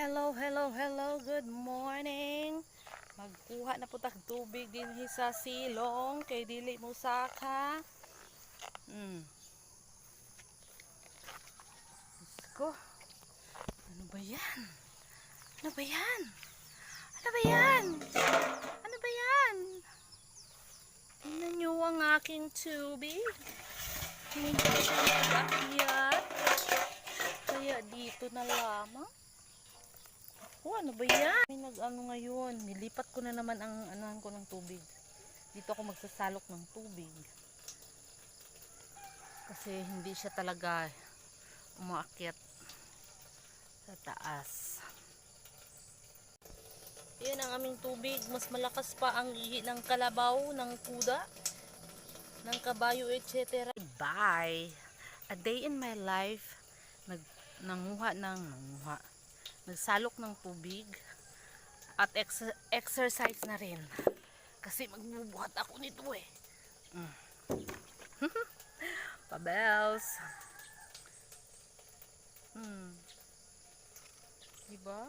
Hello, good morning. Magkuha na po tag tubig din sa silong kay dili mo saka. Ko. Ano ba 'yan? Ano ba 'yan? Ano ba 'yan? Ano ba 'yan? Tingnan niyo ang aking tubig. Hindi siya nag-akyat. Kaya dito na lamang. Oh, ano ba yan? May nag-ano ngayon. Nilipat ko na naman ang anuhan ko ng tubig. Dito ako magsasalok ng tubig. Kasi hindi siya talaga umaakyat sa taas. Yan ang aming tubig. Mas malakas pa ang ihi ng kalabaw, ng kuda, ng kabayo, etc. Bye! A day in my life. Nagsalok ng tubig at exercise na rin kasi magbubuhat ako nito eh. Pabels. Diba?